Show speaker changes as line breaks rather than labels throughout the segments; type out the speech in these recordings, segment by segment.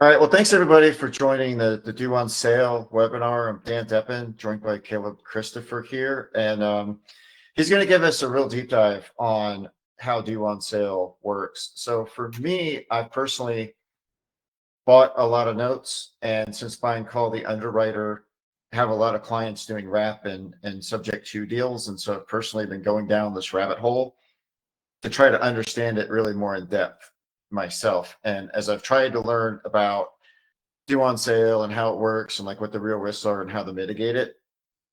All right. Well, thanks everybody for joining the Due on Sale webinar. I'm Dan Deppen, joined by Caleb Christopher here, and he's going to give us a real deep dive on how Due on Sale works. So for me, I personally bought a lot of notes, and since buying Call the Underwriter, I have a lot of clients doing wrap and subject to deals, and so I've personally been going down this rabbit hole to try to understand it really more in depth myself. And as I've tried to learn about due on sale and how it works and like what the real risks are and how to mitigate it,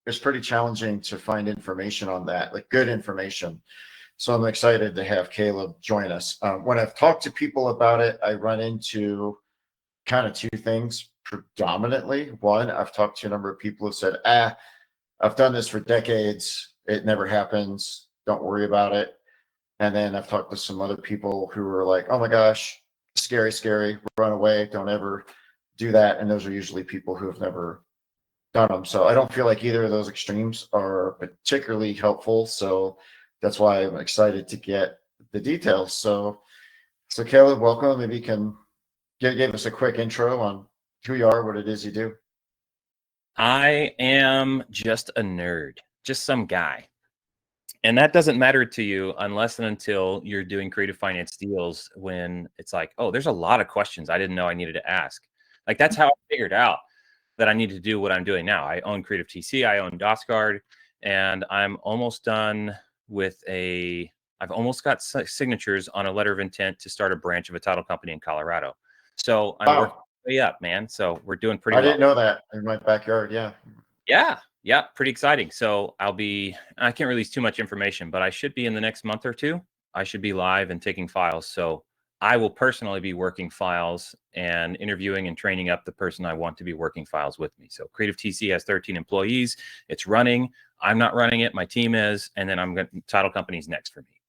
it's pretty challenging to find information on that, like good information. So I'm excited to have Caleb join us. When I've talked to people about it, I run into kind of two things predominantly. One, I've talked to a number of people who said, I've done this for decades. It never happens. Don't worry about it. And then I've talked to some other people who were like, oh my gosh, scary, scary, run away, don't ever do that. And those are usually people who have never done them. So I don't feel like either of those extremes are particularly helpful. So that's why I'm excited to get the details. So Caleb, welcome. Maybe you can give us a quick intro on who you are, what it is you do.
I am just a nerd, just some guy. And that doesn't matter to you unless and until you're doing creative finance deals when it's like, oh, there's a lot of questions I didn't know I needed to ask. Like that's how I figured out that I need to do what I'm doing now. I own Creative TC, I own DOSGuard, and I'm almost done with I've almost got signatures on a letter of intent to start a branch of a title company in Colorado. So I'm working way up, man. So we're doing pretty well.
I didn't know that in my backyard. Yeah.
Yeah, pretty exciting. So I can't release too much information, but I should be in the next month or two. I should be live and taking files. So I will personally be working files and interviewing and training up the person I want to be working files with me. So Creative TC has 13 employees. It's running. I'm not running it. My team is. And then I'm going to title companies next for me.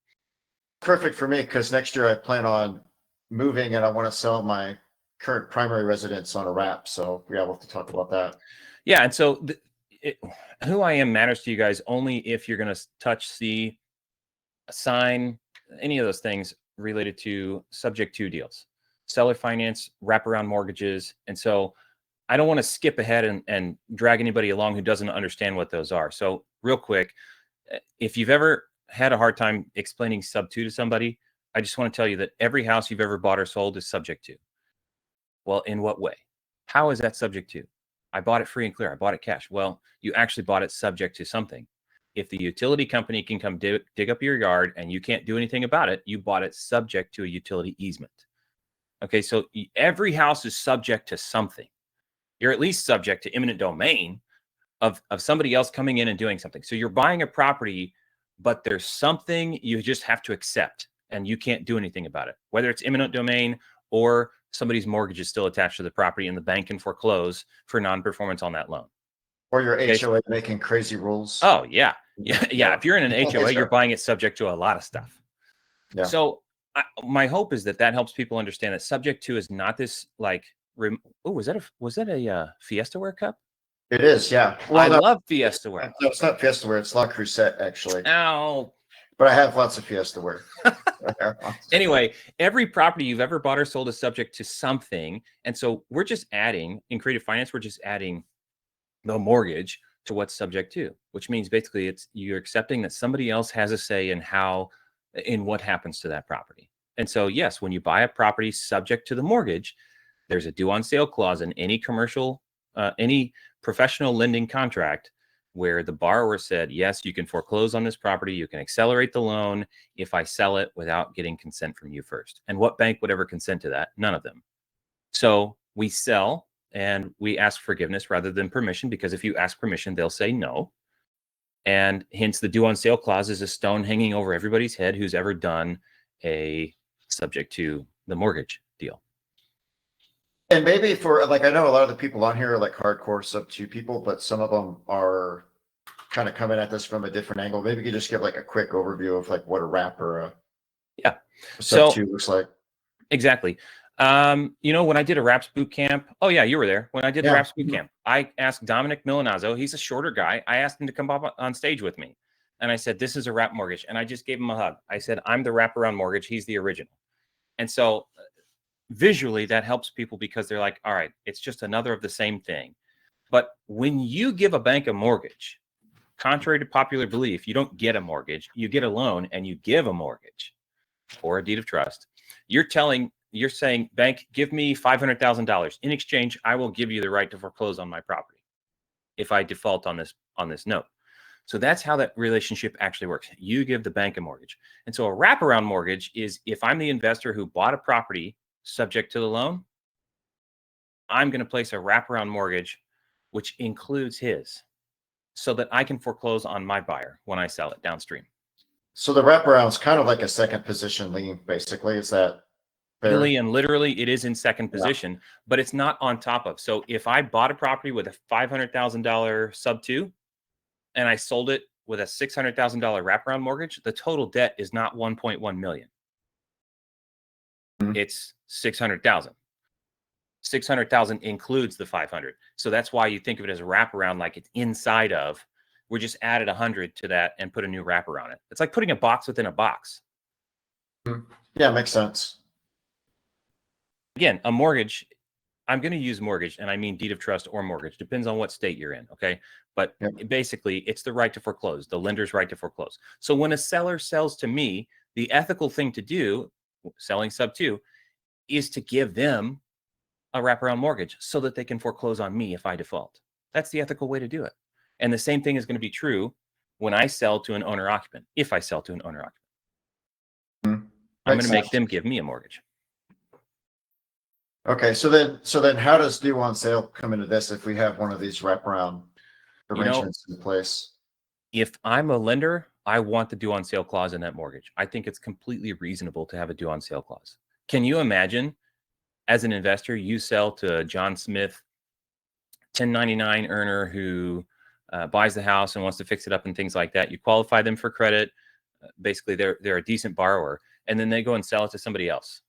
Perfect for me because next year I plan on moving and I want to sell my current primary residence on a wrap. So we'll have to talk about that.
Yeah. And so who I am matters to you guys only if you're going to touch, see, sign, any of those things related to subject to deals, seller finance, wraparound mortgages. And so I don't want to skip ahead and drag anybody along who doesn't understand what those are. So real quick, if you've ever had a hard time explaining sub to somebody, I just want to tell you that every house you've ever bought or sold is subject to. Well, in what way? How is that subject to? I bought it free and clear. I bought it cash. Well, you actually bought it subject to something. If the utility company can come dig up your yard and you can't do anything about it, you bought it subject to a utility easement. Okay, so every house is subject to something. You're at least subject to eminent domain of somebody else coming in and doing something. So you're buying a property, but there's something you just have to accept and you can't do anything about it, whether it's eminent domain or somebody's mortgage is still attached to the property and the bank can foreclose for non-performance on that loan.
Or your HOA making crazy rules.
Oh, yeah. Yeah. If you're in an HOA, you're buying it subject to a lot of stuff. Yeah. So my hope is that helps people understand that subject to is not this like, was that a Fiestaware cup?
It is, yeah.
Well, I love Fiestaware.
No, it's not Fiestaware. It's La Crusette, actually.
Oh.
But I have lots of Fiestaware.
Anyway, every property you've ever bought or sold is subject to something. And so we're just adding, in creative finance, we're just adding the mortgage to what's subject to, which means basically you're accepting that somebody else has a say in what happens to that property. And so, yes, when you buy a property subject to the mortgage, there's a due on sale clause in any any professional lending contract where the borrower said, yes, you can foreclose on this property. You can accelerate the loan if I sell it without getting consent from you first. And what bank would ever consent to that? None of them. So we sell and we ask forgiveness rather than permission, because if you ask permission, they'll say no. And hence the due on sale clause is a stone hanging over everybody's head who's ever done a subject to the mortgage deal.
And maybe for like, I know a lot of the people on here are like hardcore sub to people, but some of them are kind of coming at this from a different angle. Maybe you could just give like a quick overview of like what a wrap or a sub to looks like.
Exactly. When I did a Wraps boot camp, oh yeah, you were there. When I did the Wraps boot camp, I asked Dominic Milanazzo, he's a shorter guy. I asked him to come up on stage with me. And I said, this is a wrap mortgage. And I just gave him a hug. I said, I'm the wraparound mortgage. He's the original. And so visually that helps people because they're like, all right, it's just another of the same thing. But when you give a bank a mortgage, contrary to popular belief, you don't get a mortgage, you get a loan and you give a mortgage or a deed of trust. You're saying, bank, give me $500,000. In exchange, I will give you the right to foreclose on my property if I default on this note. So that's how that relationship actually works. You give the bank a mortgage. And so a wraparound mortgage is if I'm the investor who bought a property subject to the loan, I'm going to place a wraparound mortgage, which includes his, so that I can foreclose on my buyer when I sell it downstream.
So the wraparound is kind of like a second position lien, basically. Is that fair?
Really and literally, it is in second position, but it's not on top of. So if I bought a property with a $500,000 sub 2 and I sold it with a $600,000 wraparound mortgage, the total debt is not 1.1 million. It's 600,000. 600,000 includes the 500. So that's why you think of it as a wraparound, like it's inside of. We just added 100 to that and put a new wrapper on it. It's like putting a box within a box.
Yeah, makes sense.
Again, a mortgage, I'm going to use mortgage, and I mean deed of trust or mortgage. Depends on what state you're in, okay? But basically, it's the right to foreclose, the lender's right to foreclose. So when a seller sells to me, the ethical thing to do, selling sub 2, is to give them a wraparound mortgage so that they can foreclose on me if I default. That's the ethical way to do it. And the same thing is going to be true when I sell to an owner occupant, if I sell to an owner occupant. I'm going to make them give me a mortgage.
Okay, so then how does due on sale come into this if we have one of these wraparound arrangements in place?
If I'm a lender, I want the due on sale clause in that mortgage. I think it's completely reasonable to have a due on sale clause. Can you imagine, as an investor, you sell to a John Smith 1099 earner who buys the house and wants to fix it up and things like that. You qualify them for credit. Basically, they're a decent borrower, and then they go and sell it to somebody else.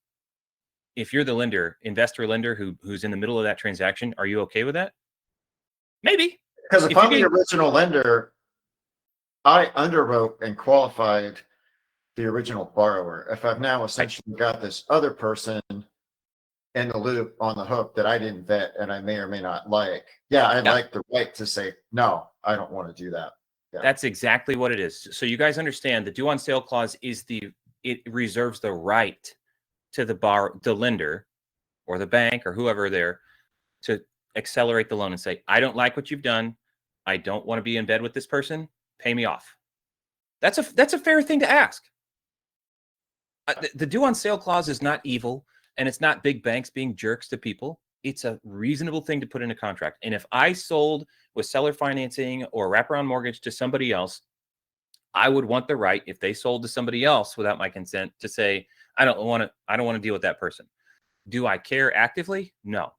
If you're the lender, investor lender who's in the middle of that transaction, are you okay with that? Maybe.
Because if I'm the original lender, I underwrote and qualified the original borrower. If I've now essentially got this other person in the loop on the hook that I didn't vet and I may or may not like, I like the right to say, no, I don't want to do that. Yeah.
That's exactly what it is. So you guys understand the due on sale clause is it reserves the right to the lender or the bank or whoever there to accelerate the loan and say, I don't like what you've done. I don't want to be in bed with this person. Pay me off. That's a fair thing to ask. The due on sale clause is not evil, and it's not big banks being jerks to people. It's a reasonable thing to put in a contract. And if I sold with seller financing or wraparound mortgage to somebody else, I would want the right, if they sold to somebody else without my consent, to say, I don't want to deal with that person. Do I care actively? No.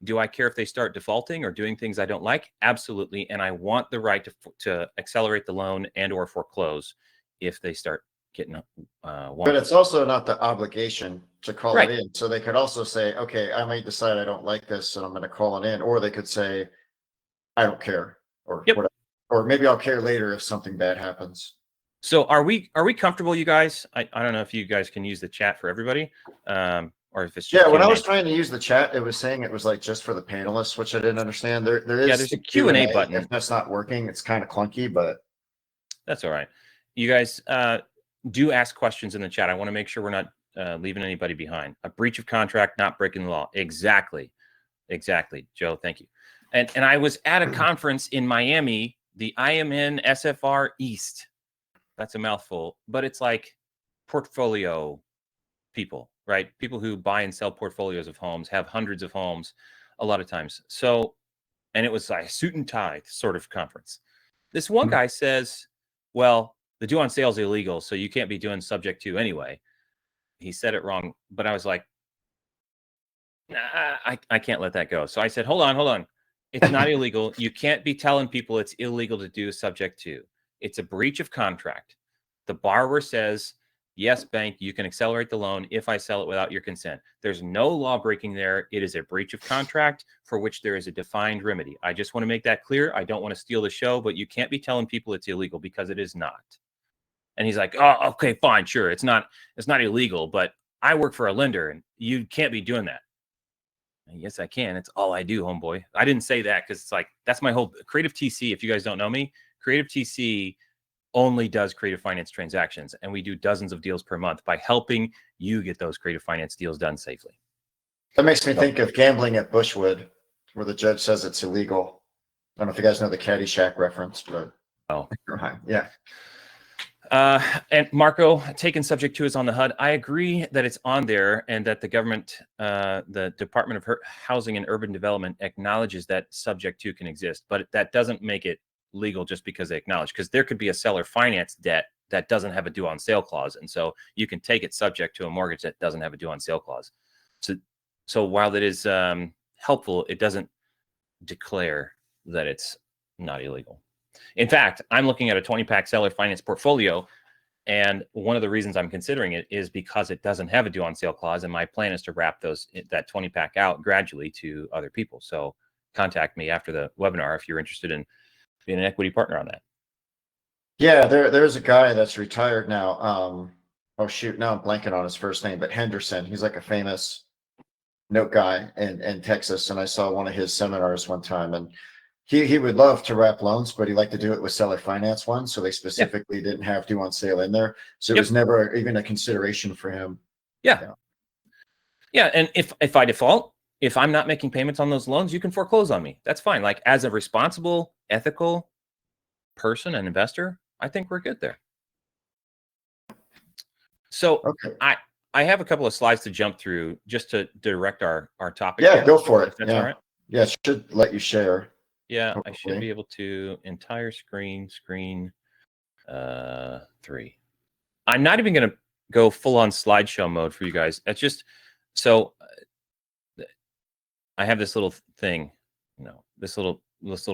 Do I care if they start defaulting or doing things I don't like? Absolutely. And I want the right to accelerate the loan and or foreclose if they start getting
but it's also not the obligation to call it in. So they could also say, okay, I might decide I don't like this and I'm going to call it in. Or they could say, I don't care, or whatever. Or maybe I'll care later if something bad happens.
So are we comfortable, you guys? I don't know if you guys can use the chat for everybody. Or if it's just
when I was trying to use the chat, it was saying it was like just for the panelists, which I didn't understand. There's a Q&A button. If that's not working, it's kind of clunky, but
that's all right. You guys do ask questions in the chat. I want to make sure we're not leaving anybody behind. A breach of contract, not breaking the law. Exactly, Joe. Thank you. And I was at a conference in Miami, the IMN SFR East. That's a mouthful, but it's like portfolio people, right? People who buy and sell portfolios of homes, have hundreds of homes a lot of times. So, and it was like a suit and tie sort of conference. This one guy says, well, the due on sale is illegal, so you can't be doing subject to anyway. He said it wrong, but I was like, nah, I can't let that go. So I said, hold on. It's not illegal. You can't be telling people it's illegal to do subject to. It's a breach of contract. The borrower says, yes, bank, you can accelerate the loan if I sell it without your consent. There's no law breaking there. It is a breach of contract for which there is a defined remedy. I just want to make that clear. I don't want to steal the show, but you can't be telling people it's illegal because it is not. And he's like, oh, okay, fine, sure. It's not illegal, but I work for a lender and you can't be doing that. Yes, I can. It's all I do, homeboy. I didn't say that because it's like, that's my whole Creative TC. If you guys don't know me, Creative TC only does creative finance transactions, and we do dozens of deals per month by helping you get those creative finance deals done safely.
That makes me think of gambling at Bushwood, where the judge says it's illegal. I don't know if you guys know the Caddyshack reference, but yeah.
And Marco, taken subject to is on the HUD. I agree that it's on there and that the government, the Department of Housing and Urban Development acknowledges that subject to can exist, but that doesn't make it legal just because they acknowledge, because there could be a seller finance debt that doesn't have a due on sale clause. And so you can take it subject to a mortgage that doesn't have a due on sale clause. So while that is helpful, it doesn't declare that it's not illegal. In fact, I'm looking at a 20-pack seller finance portfolio, and one of the reasons I'm considering it is because it doesn't have a due on sale clause, and my plan is to wrap that 20-pack out gradually to other people. So contact me after the webinar if you're interested in being an equity partner on that.
Yeah, there's a guy that's retired now. Oh shoot, now I'm blanking on his first name, but Henderson. He's like a famous note guy in Texas, and I saw one of his seminars one time, and he would love to wrap loans, but he liked to do it with seller finance ones, so they specifically didn't have due on sale in there, so it was never even a consideration for him.
Yeah, and if I default, if I'm not making payments on those loans, you can foreclose on me. That's fine. Like, as a responsible, ethical person and investor, I think we're good there. So I have a couple of slides to jump through just to direct our topic.
Yeah, go for it.
If that's all right.
Yeah, it should let you share.
Yeah, hopefully. I should be able to entire screen 3. I'm not even going to go full on slideshow mode for you guys. It's just, so I have this little thing, this little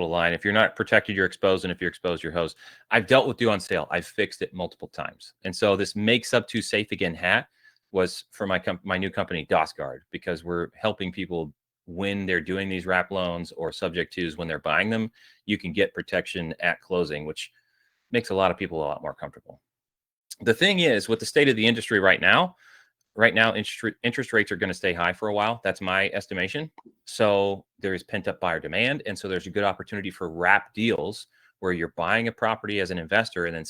line. If you're not protected, you're exposed. And if you're exposed, you're hosed. I've dealt with due on sale. I've fixed it multiple times. And so this Make Sub 2 Safe Again hat was for my new company, DOSGuard, because we're helping people when they're doing these wrap loans or subject twos when they're buying them. You can get protection at closing, which makes a lot of people a lot more comfortable. The thing is, with the state of the industry right now, interest rates are going to stay high for a while. That's my estimation. So there is pent-up buyer demand. And so there's a good opportunity for wrap deals where you're buying a property as an investor and then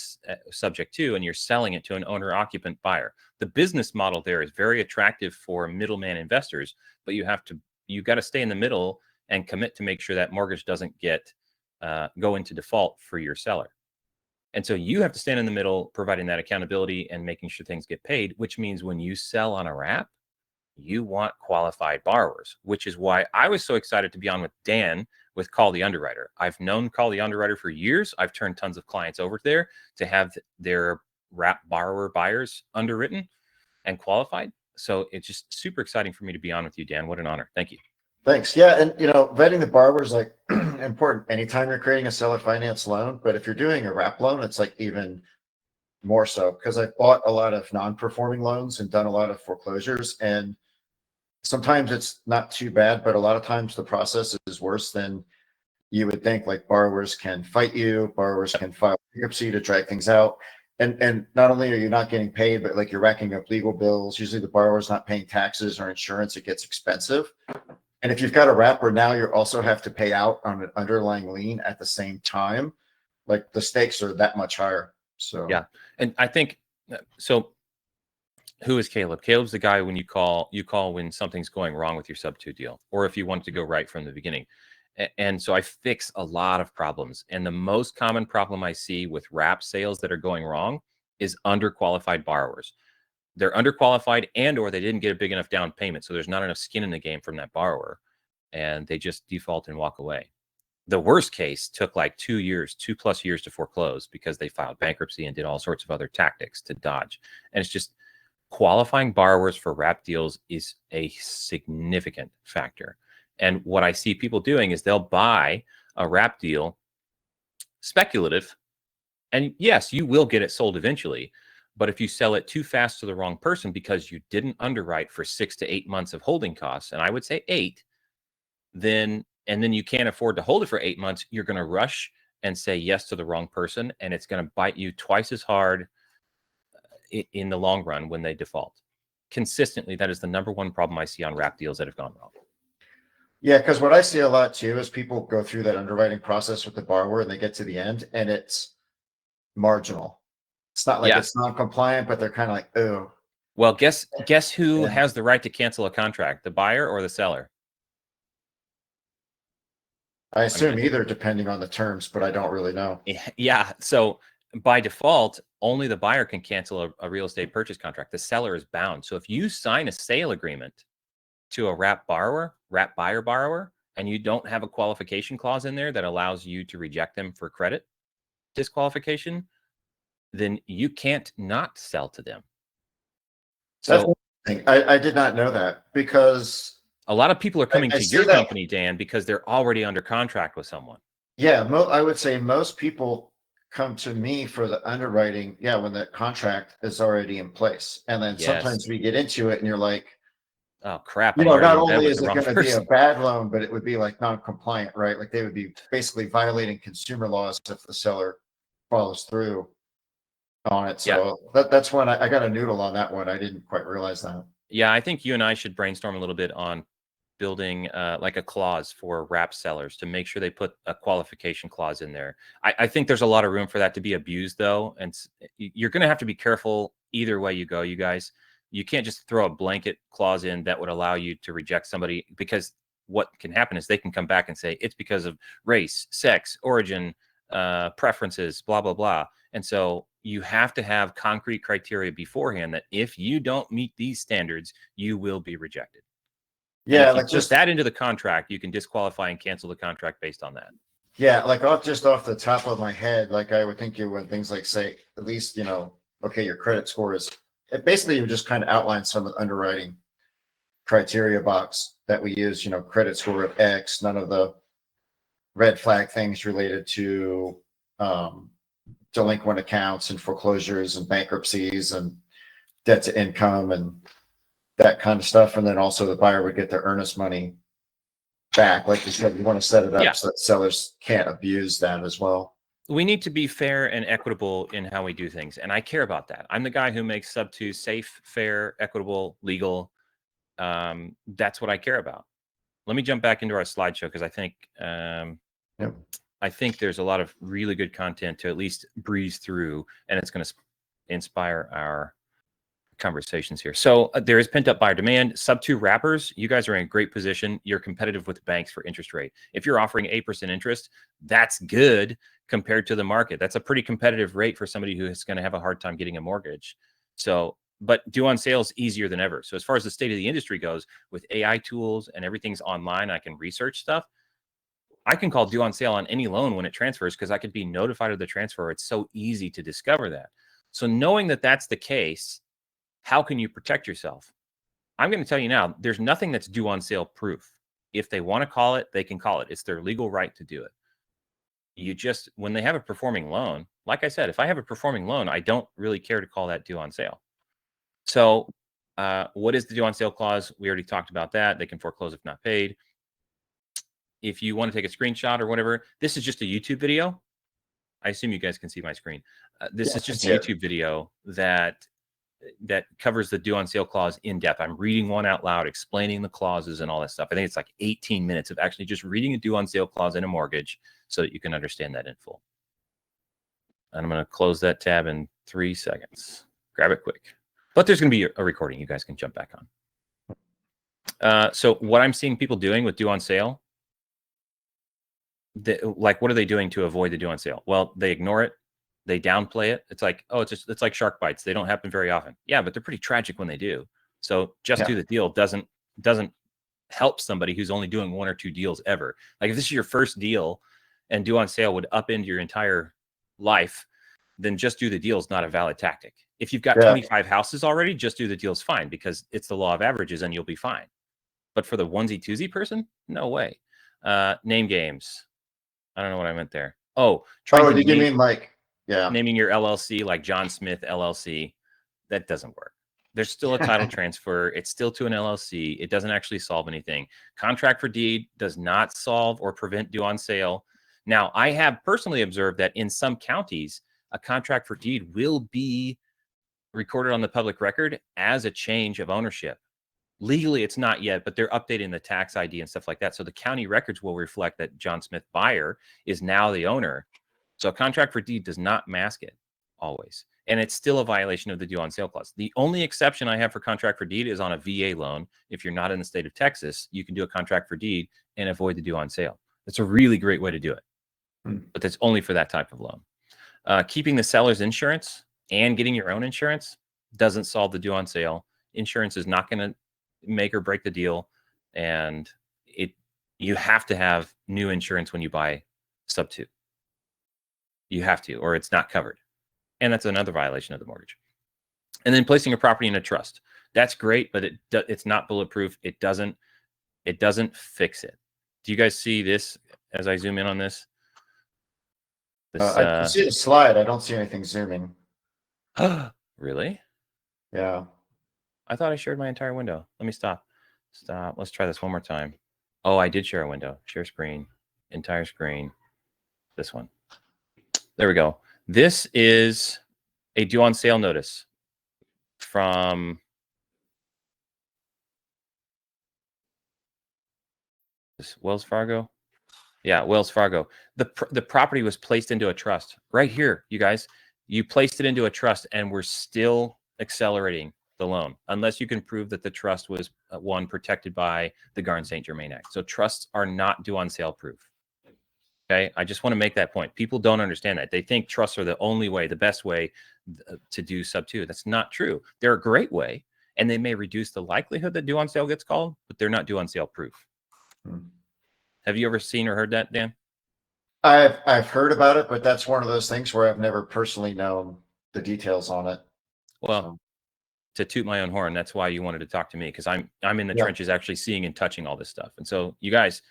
subject to, and you're selling it to an owner-occupant buyer. The business model there is very attractive for middleman investors, but you got to stay in the middle and commit to make sure that mortgage doesn't go into default for your seller. And so you have to stand in the middle, providing that accountability and making sure things get paid, which means when you sell on a wrap, you want qualified borrowers, which is why I was so excited to be on with Dan with Call the Underwriter. I've known Call the Underwriter for years. I've turned tons of clients over there to have their wrap buyers underwritten and qualified. So it's just super exciting for me to be on with you, Dan. What an honor. Thank you.
Thanks. Yeah, and vetting the borrower is like important anytime you're creating a seller finance loan. But if you're doing a wrap loan, it's like even more so, because I've bought a lot of non-performing loans and done a lot of foreclosures, and sometimes it's not too bad, but a lot of times the process is worse than you would think. Like, borrowers can fight you, borrowers can file bankruptcy to drag things out. And not only are you not getting paid, but like you're racking up legal bills. Usually the borrower's not paying taxes or insurance. It gets expensive. And if you've got a wrapper now, you also have to pay out on an underlying lien at the same time. Like, the stakes are that much higher. So
yeah, and I think so. Who is Caleb? Caleb's the guy when you call when something's going wrong with your sub 2 deal, or if you want to go right from the beginning. And so I fix a lot of problems. And the most common problem I see with wrap sales that are going wrong is underqualified borrowers. They're underqualified, and/or they didn't get a big enough down payment. So there's not enough skin in the game from that borrower, and they just default and walk away. The worst case took like 2+ years to foreclose because they filed bankruptcy and did all sorts of other tactics to dodge. And it's just, qualifying borrowers for wrap deals is a significant factor. And what I see people doing is they'll buy a wrap deal speculative. And yes, you will get it sold eventually. But if you sell it too fast to the wrong person because you didn't underwrite for 6 to 8 months of holding costs, and I would say 8, then you can't afford to hold it for 8 months, you're going to rush and say yes to the wrong person. And it's going to bite you twice as hard in the long run when they default. consistently, that is the #1 problem I see on wrap deals that have gone wrong.
Yeah, because what I see a lot too is people go through that underwriting process with the borrower and they get to the end and it's marginal. It's not like
Yeah.
it's non-compliant, but they're kind of like, oh.
Well, guess who
Yeah.
has the right to cancel a contract, the buyer or the seller?
I
I
assume
mean,
either depending on the terms, but I don't really know.
yeah. So by default, only the buyer can cancel a real estate purchase contract. The seller is bound. So if you sign a sale agreement to a wrap buyer borrower, and you don't have a qualification clause in there that allows you to reject them for credit disqualification, then you can't not sell to them.
That's
So
interesting. I did not know that because
a lot of people are coming
I
to
see
your
that.
company, Dan, because they're already under contract with someone.
Yeah, I would say most people come to me for the underwriting. Yeah, when the contract is already in place, and then
Yes.
sometimes we get into it, and you're like,
Oh crap!
you
I'm
know,
already
not
in bed
only
with
is
the
it
wrong
going to be a
person.
bad loan, but it would be like non-compliant, right? Like they would be basically violating consumer laws if the seller follows through on it.
Yeah.
So that's when I got a noodle on that one. I didn't quite realize that.
Yeah, I think you and I should brainstorm a little bit on building like a clause for wrap sellers to make sure they put a qualification clause in there. I think there's a lot of room for that to be abused, though, and you're going to have to be careful either way you go, you guys. You can't just throw a blanket clause in that would allow you to reject somebody, because what can happen is they can come back and say it's because of race, sex, origin, preferences, blah blah blah. And so you have to have concrete criteria beforehand that if you don't meet these standards, you will be rejected. And
Yeah,
if you
like
put
just
that into the contract, you can disqualify and cancel the contract based on that.
yeah, like off the top of my head, like I would think you when things like say at least okay, your credit score is it basically you just kind of outline some of the underwriting criteria box that we use. Credit score of X, none of the red flag things related to um, delinquent accounts and foreclosures and bankruptcies and debt to income and that kind of stuff. And then also the buyer would get their earnest money back. Like you said, you want to set it up
Yeah.
so that sellers can't abuse that as well.
We need to be fair and equitable in how we do things. And I care about that. I'm the guy who makes sub-2 safe, fair, equitable, legal. That's what I care about. Let me jump back into our slideshow because
Yep.
I think there's a lot of really good content to at least breeze through, and it's going to inspire our conversations here. So there is pent up buyer demand. Sub-2 wrappers, you guys are in a great position. You're competitive with banks for interest rate. If you're offering 8% interest, that's good compared to the market. That's a pretty competitive rate for somebody who is going to have a hard time getting a mortgage. So, but due on sale is easier than ever. So as far as the state of the industry goes, with AI tools and everything's online, I can research stuff. I can call due on sale on any loan when it transfers because I could be notified of the transfer. It's so easy to discover that. So knowing that that's the case, how can you protect yourself? I'm going to tell you now, there's nothing that's due on sale proof. If they want to call it, they can call it. It's their legal right to do it. You just, when they have a performing loan, like I said, if I have a performing loan, I don't really care to call that due on sale. So what is the due on sale clause? We already talked about that. They can foreclose if not paid. If you want to take a screenshot or whatever, this is just a YouTube video. I assume you guys can see my screen. This is just a YouTube video that covers the due on sale clause in depth. I'm reading one out loud, explaining the clauses and all that stuff. I think it's like 18 minutes of actually just reading a due on sale clause in a mortgage so that you can understand that in full. And I'm going to close that tab in 3 seconds. Grab it quick. But there's going to be a recording you guys can jump back on. So what I'm seeing people doing with due on sale, like what are they doing to avoid the due on sale? Well, they ignore it. They downplay it. It's like, oh, it's like shark bites. They don't happen very often. Yeah, but they're pretty tragic when they do. So just do the deal doesn't help somebody who's only doing 1 or 2 deals ever. Like if this is your first deal and due on sale would upend your entire life, then just do the deal is not a valid tactic. If you've got 25 houses already, just do the deal's fine because it's the law of averages and you'll be fine. But for the onesie twosie person, no way. Name games. I don't know what I meant there. Oh,
did you mean like
naming your LLC like John Smith LLC? That doesn't work. There's still a title transfer. It's still to an LLC. It doesn't actually solve anything. Contract for deed does not solve or prevent due on sale. Now, I have personally observed that in some counties, a contract for deed will be recorded on the public record as a change of ownership. Legally, it's not yet, but they're updating the tax ID and stuff like that. So the county records will reflect that John Smith buyer is now the owner. So a contract for deed does not mask it always. And it's still a violation of the due on sale clause. The only exception I have for contract for deed is on a VA loan. If you're not in the state of Texas, you can do a contract for deed and avoid the due on sale. That's a really great way to do it. But that's only for that type of loan. Keeping the seller's insurance and getting your own insurance doesn't solve the due on sale. Insurance is not going to make or break the deal. And you have to have new insurance when you buy sub 2. You have to, or it's not covered. And that's another violation of the mortgage. And then placing a property in a trust. That's great, but it's not bulletproof. It doesn't fix it. Do you guys see this as I zoom in on this?
I can see the slide. I don't see anything zooming.
Really?
Yeah.
I thought I shared my entire window. Let me stop. Let's try this one more time. Oh, I did share a window. Share screen, entire screen. This one. There we go. This is a due on sale notice from Wells Fargo. Yeah, Wells Fargo. The property was placed into a trust right here, you guys. You placed it into a trust, and we're still accelerating the loan unless you can prove that the trust was one protected by the Garn St. Germain Act. So trusts are not due on sale proof. Okay, I just want to make that point. People don't understand that. They think trusts are the only way, the best way to do sub 2. That's not true. They're a great way, and they may reduce the likelihood that due on sale gets called, but they're not due on sale proof. Have you ever seen or heard that, Dan?
I've heard about it, but that's one of those things where I've never personally known the details on it.
Well, to toot my own horn, that's why you wanted to talk to me, because I'm in the trenches actually seeing and touching all this stuff. And so you guys,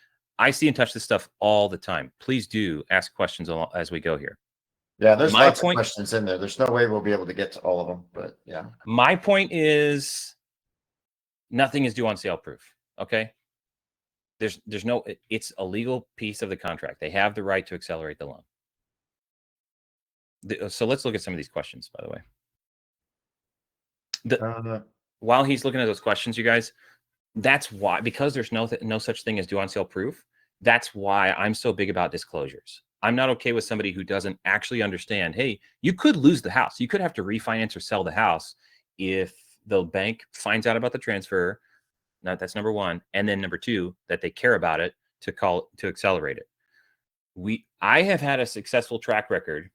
I see and touch this stuff all the time. Please do ask questions as we go here.
Yeah, there's lots of questions in there. There's no way we'll be able to get to all of them, but yeah.
My point is nothing is due on sale proof. Okay. There's no, it's a legal piece of the contract. They have the right to accelerate the loan. So let's look at some of these questions, by the way. While he's looking at those questions, you guys, that's why, because there's no such thing as due on sale proof. That's why I'm so big about disclosures. I'm not okay with somebody who doesn't actually understand, hey, you could lose the house. You could have to refinance or sell the house if the bank finds out about the transfer. Now, that's number one. And then number two, that they care about it to accelerate it. I have had a successful track record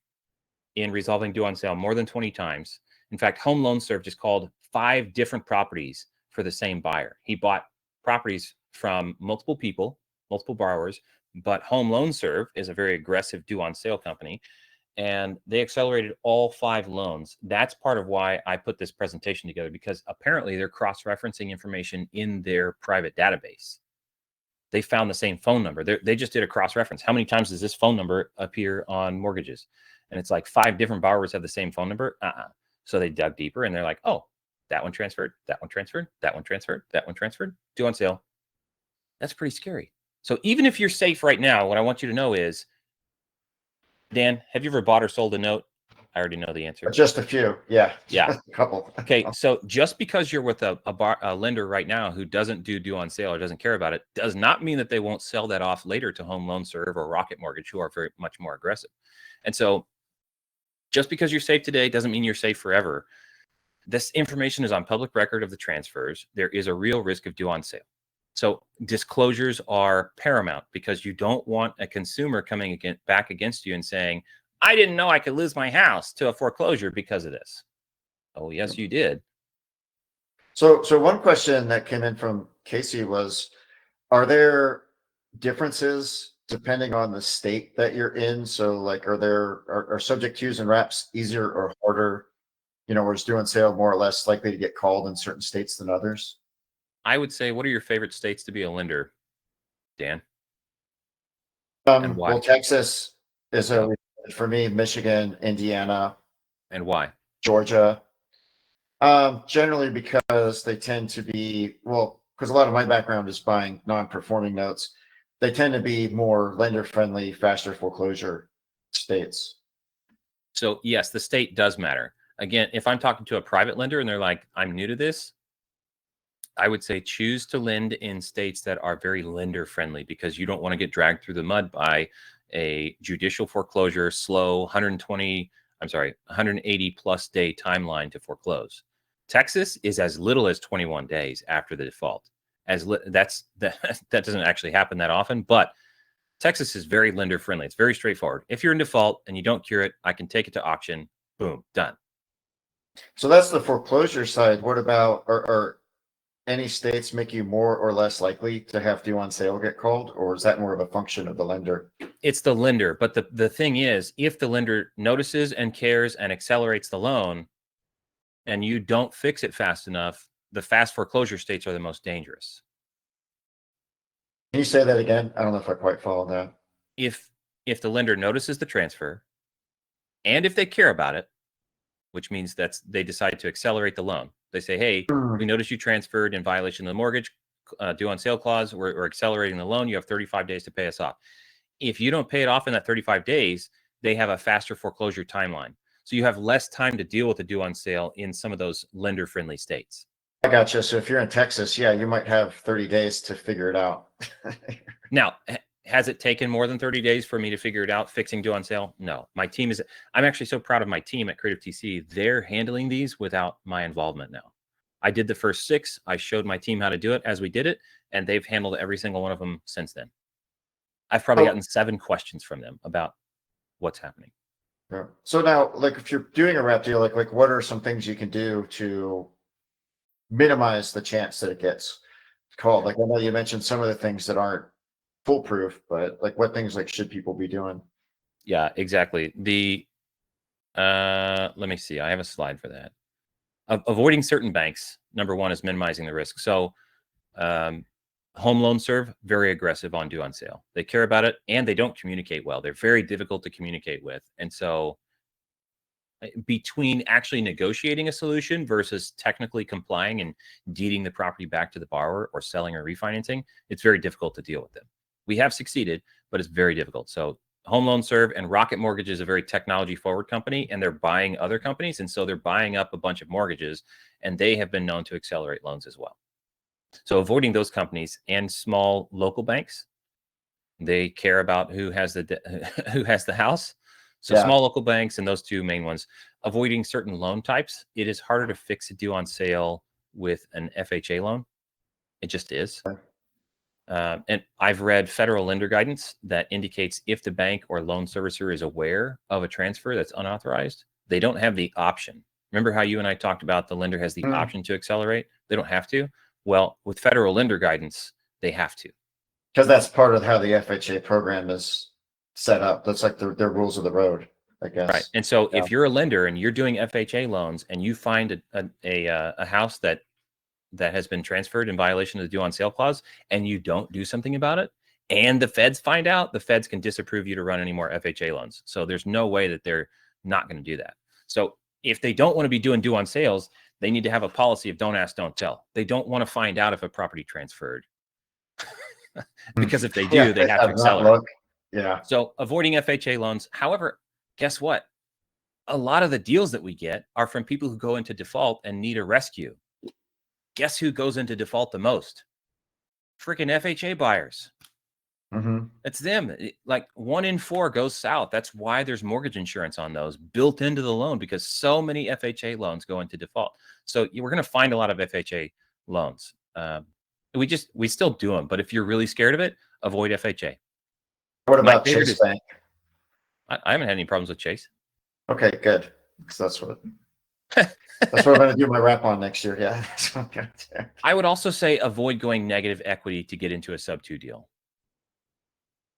in resolving due on sale more than 20 times. In fact, Home Loan Serve just called 5 different properties for the same buyer. He bought properties from multiple people, multiple borrowers, but Home Loan Serve is a very aggressive due on sale company, and they accelerated all 5 loans. That's part of why I put this presentation together, because apparently they're cross-referencing information in their private database. They found the same phone number. They just did a cross-reference. How many times does this phone number appear on mortgages? And it's like 5 different borrowers have the same phone number. So they dug deeper, and they're like, oh, that one transferred, that one transferred, that one transferred, that one transferred, due on sale. That's pretty scary. So even if you're safe right now, what I want you to know is, Dan, have you ever bought or sold a note? I already know the answer.
Just a few. Yeah.
Yeah.
A couple.
Okay. So just because you're with a lender right now who doesn't do due on sale or doesn't care about it, does not mean that they won't sell that off later to Home Loan Serve or Rocket Mortgage, who are very much more aggressive. And so just because you're safe today doesn't mean you're safe forever. This information is on public record of the transfers. There is a real risk of due on sale. So disclosures are paramount, because you don't want a consumer coming back against you and saying, I didn't know I could lose my house to a foreclosure because of this. Oh, yes, you did.
So one question that came in from Casey was, are there differences depending on the state that you're in? So like, are subject twos and wraps easier or harder? You know, or is due on sale more or less likely to get called in certain states than others?
I would say, what are your favorite states to be a lender, Dan? And why?
Well, Texas is for me, Michigan, Indiana.
And why?
Georgia. Generally because they tend to be, well, because a lot of my background is buying non-performing notes. They tend to be more lender-friendly, faster foreclosure states.
So yes, the state does matter. Again, if I'm talking to a private lender and they're like, I'm new to this, I would say choose to lend in states that are very lender friendly, because you don't want to get dragged through the mud by a judicial foreclosure, slow 180 plus day timeline to foreclose. Texas is as little as 21 days after the default. That doesn't actually happen that often, but Texas is very lender friendly. It's very straightforward. If you're in default and you don't cure it, I can take it to auction. Boom, done.
So that's the foreclosure side. What about, or any states make you more or less likely to have due on sale get called, or is that more of a function of the lender?
It's the lender. But the thing is, if the lender notices and cares and accelerates the loan and you don't fix it fast enough, the fast foreclosure states are the most dangerous.
Can you say that again? I don't know if I quite followed that.
If the lender notices the transfer and if they care about it, which means they decide to accelerate the loan. They say, hey, we noticed you transferred in violation of the mortgage due on sale clause. We're accelerating the loan. You have 35 days to pay us off. If you don't pay it off in that 35 days, they have a faster foreclosure timeline. So you have less time to deal with the due on sale in some of those lender-friendly states.
I gotcha. So if you're in Texas, yeah, you might have 30 days to figure it out.
Now, has it taken more than 30 days for me to figure it out, fixing due on sale? No. I'm actually so proud of my team at Creative TC. They're handling these without my involvement now. I did the first 6. I showed my team how to do it as we did it, and they've handled every single one of them since then. I've probably gotten 7 questions from them about what's happening.
Yeah. So now, like, if you're doing a wrap deal, like what are some things you can do to minimize the chance that it gets called? Like, I know you mentioned some of the things that aren't foolproof, but like what things like should people be doing?
Yeah, exactly. Let me see. I have a slide for that. Avoiding certain banks, number one, is minimizing the risk. So Home Loan Serve, very aggressive on due on sale. They care about it and they don't communicate well. They're very difficult to communicate with. And so between actually negotiating a solution versus technically complying and deeding the property back to the borrower or selling or refinancing, it's very difficult to deal with them. We have succeeded, but it's very difficult. So Home Loan Serve and Rocket Mortgage is a very technology forward company, and they're buying other companies. And so they're buying up a bunch of mortgages, and they have been known to accelerate loans as well. So avoiding those companies and small local banks, they care about who has the house. So small local banks and those 2 main ones. Avoiding certain loan types. It is harder to fix a due on sale with an FHA loan. It just is. And I've read federal lender guidance that indicates if the bank or loan servicer is aware of a transfer that's unauthorized, they don't have the option. Remember how you and I talked about the lender has the option to accelerate? They don't have to. Well, with federal lender guidance, they have to.
Because that's part of how the FHA program is set up. That's like their rules of the road, I guess.
Right. And so if you're a lender and you're doing FHA loans and you find a house that has been transferred in violation of the due on sale clause and you don't do something about it, and the feds find out, the feds can disapprove you to run any more FHA loans. So there's no way that they're not going to do that. So if they don't want to be doing due on sales, they need to have a policy of don't ask, don't tell. They don't want to find out if a property transferred. Because if they do, they have to accelerate.
Yeah.
So avoiding FHA loans. However, guess what? A lot of the deals that we get are from people who go into default and need a rescue. Guess who goes into default the most? Freaking FHA buyers. It's them. Like 1 in 4 goes south. That's why there's mortgage insurance on those built into the loan, because so many FHA loans go into default. So we're going to find a lot of FHA loans. We still do them, but if you're really scared of it, avoid FHA.
What about Chase Bank?
I haven't had any problems with Chase.
Okay, good. Because that's what I'm going to do my wrap on next year. Yeah.
I would also say avoid going negative equity to get into a sub 2 deal.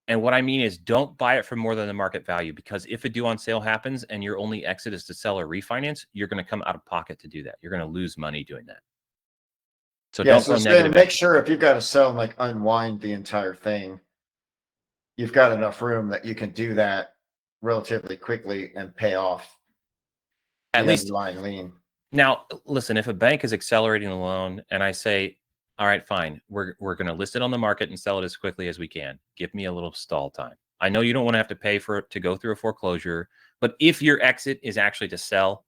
And what I mean is don't buy it for more than the market value, because if a due on sale happens and your only exit is to sell or refinance, you're going to come out of pocket to do that. You're going to lose money doing that. So don't go negative.
Make sure if you've got to sell and like unwind the entire thing, you've got enough room that you can do that relatively quickly and pay off
at least
line lien.
Now, listen, if a bank is accelerating the loan and I say, all right, fine, we're going to list it on the market and sell it as quickly as we can. Give me a little stall time. I know you don't want to have to pay for it to go through a foreclosure, but if your exit is actually to sell,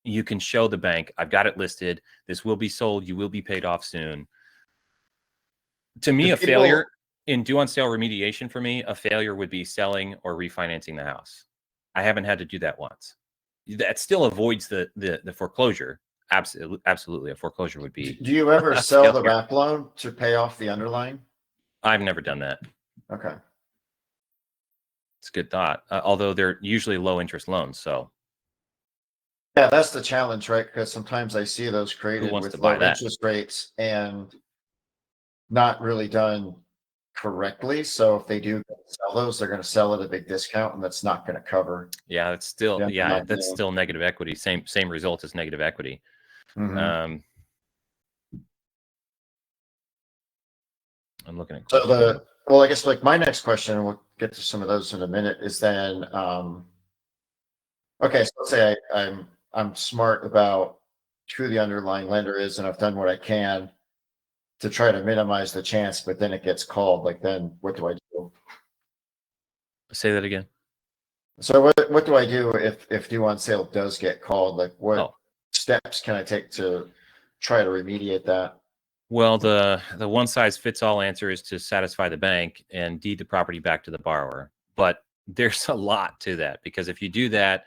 you can show the bank, I've got it listed. This will be sold. You will be paid off soon. To me,
Do
a
people-
failure in due on sale remediation for me, a failure would be selling or refinancing the house. I haven't had to do that once. That still avoids the foreclosure. Absolutely. A foreclosure would be.
Do you ever
a
sell the
failure.
wrap loan to pay off the underlying?
I've never done that.
Okay.
It's a good thought. Although they're usually low interest loans. So
Yeah, that's the challenge, right? Because sometimes I see those created
wants
with
to buy
low
that?
interest rates and not really done correctly. So if they do sell those, they're going to sell at a big discount, and that's not going to cover.
Yeah, that's still
the underlying
that's
loan.
still negative equity. Same result as negative equity.
Mhm.
I'm looking at
So well, I guess like my next question, and we'll get to some of those in a minute, is then okay, so let's say I'm smart about who the underlying lender is, and I've done what I can to try to minimize the chance, but then it gets called. Like, then what do I do?
Say that again.
So what do I do if due on sale does get called? Like, what steps can I take to try to remediate that?
Well, the one size fits all answer is to satisfy the bank and deed the property back to the borrower. But there's a lot to that, because if you do that,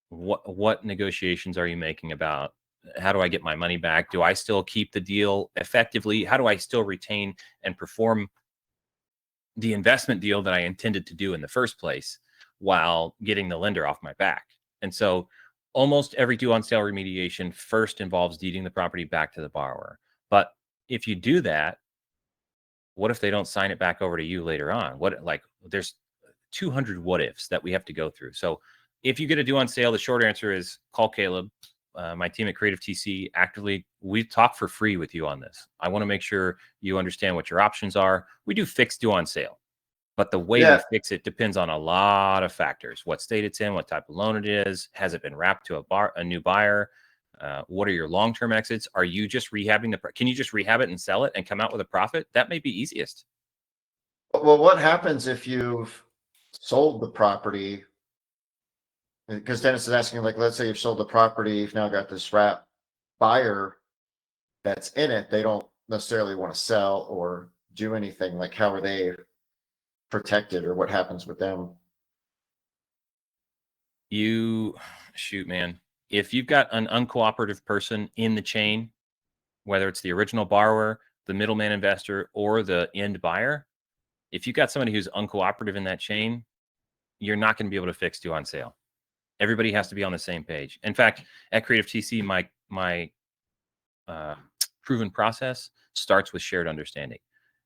what negotiations are you making about how do I get my money back? Do I still keep the deal effectively? How do I still retain and perform the investment deal that I intended to do in the first place while getting the lender off my back? And so almost every due on sale remediation first involves deeding the property back to the borrower. But if you do that, what if they don't sign it back over to you later on? There's 200 what ifs that we have to go through. So if you get a due on sale, the short answer is call Caleb. My team at Creative TC we talk for free with you on this. I want to make sure you understand what your options are. We do fixed due on sale, but the way we fix it depends on a lot of factors: what state it's in, what type of loan it is, has it been wrapped to a new buyer, what are your long-term exits? Are you just rehabbing can you just rehab it and sell it and come out with a profit? That may be easiest.
Well, what happens if you've sold the property? Because Dennis is asking, like, let's say you've sold the property, you've now got this wrap buyer that's in it. They don't necessarily want to sell or do anything. Like, how are they protected, or what happens with them?
Shoot, man. If you've got an uncooperative person in the chain, whether it's the original borrower, the middleman investor, or the end buyer, if you've got somebody who's uncooperative in that chain, you're not going to be able to fix due on sale. Everybody has to be on the same page. In fact, at Creative TC, my proven process starts with shared understanding.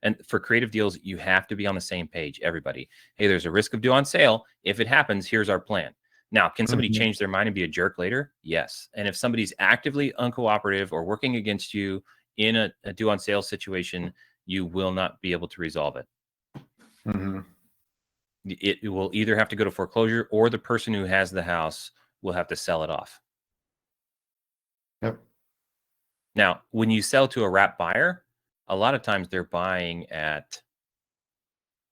And for creative deals, you have to be on the same page, everybody. Hey, there's a risk of due on sale. If it happens, here's our plan. Now, can somebody change their mind and be a jerk later? Yes. And if somebody's actively uncooperative or working against you in a due on sale situation, you will not be able to resolve it. It will either have to go to foreclosure, or the person who has the house will have to sell it off.
Yep.
Now, when you sell to a wrap buyer, a lot of times they're buying at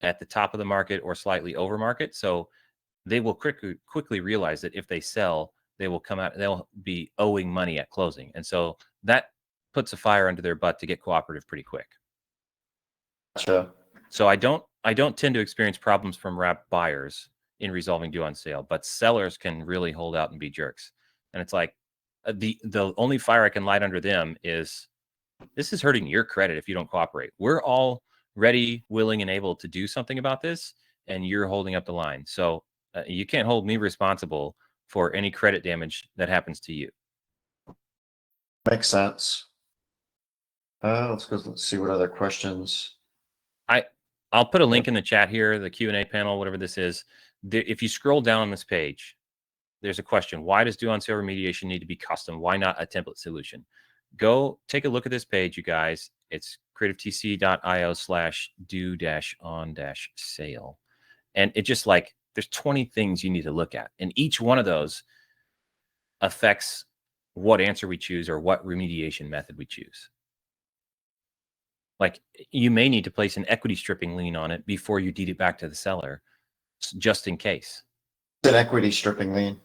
the top of the market or slightly over market. So they will quickly realize that if they sell, they'll be owing money at closing. And so that puts a fire under their butt to get cooperative pretty quick.
Gotcha.
So I don't tend to experience problems from wrap buyers in resolving due on sale, but sellers can really hold out and be jerks. And it's like the only fire I can light under them is, this is hurting your credit if you don't cooperate. We're all ready, willing, and able to do something about this, and you're holding up the line. So you can't hold me responsible for any credit damage that happens to you.
Makes sense. Let's see what other questions.
I'll put a link in the chat here, the Q&A panel, whatever this is. If you scroll down on this page, there's a question: why does due on sale remediation need to be custom? Why not a template solution? Go take a look at this page, you guys. It's creativetc.io/due-on-sale. And it just there's 20 things you need to look at. And each one of those affects what answer we choose or what remediation method we choose. Like, you may need to place an equity stripping lien on it before you deed it back to the seller, just in case.
It's an equity stripping lien.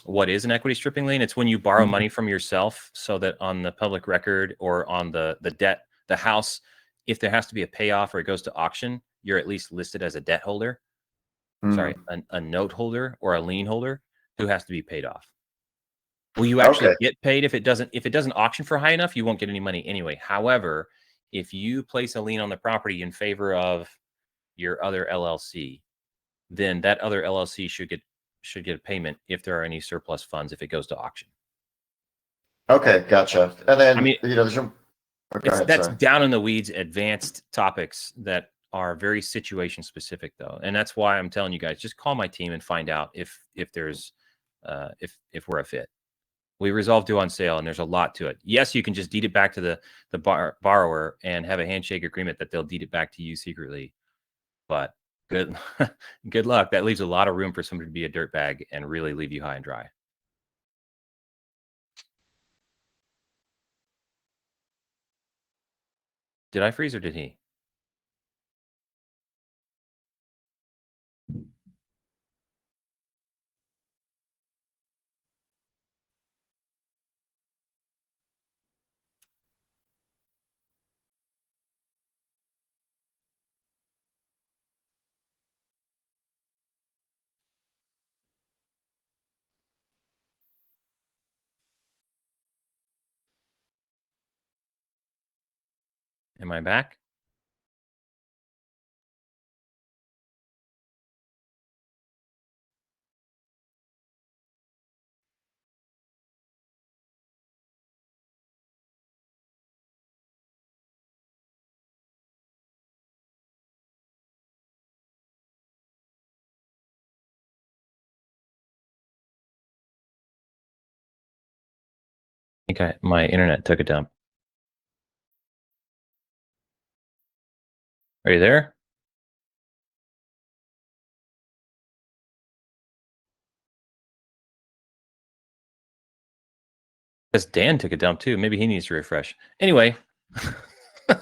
what is an equity stripping lien? It's when you borrow money from yourself so that on the public record or on the debt, the house, if there has to be a payoff or it goes to auction, you're at least listed as a debt holder. Sorry, a note holder or a lien holder who has to be paid off. Will you actually get paid if it doesn't auction for high enough? You won't get any money anyway. However, if you place a lien on the property in favor of your other LLC, then that other LLC should get a payment if there are any surplus funds if it goes to auction.
Okay, gotcha. And then,
I mean,
there's
that's down in the weeds, advanced topics that are very situation specific, though, and that's why I'm telling you guys, just call my team and find out if there's if we're a fit. We resolve due on sale, and there's a lot to it. Yes, you can just deed it back to the borrower and have a handshake agreement that they'll deed it back to you secretly, but good good luck. That leaves a lot of room for somebody to be a dirtbag and really leave you high and dry. Did I freeze or did he? Am I back? I think my internet took a dump. Are you there? Because Dan took a dump too. Maybe he needs to refresh. Anyway. All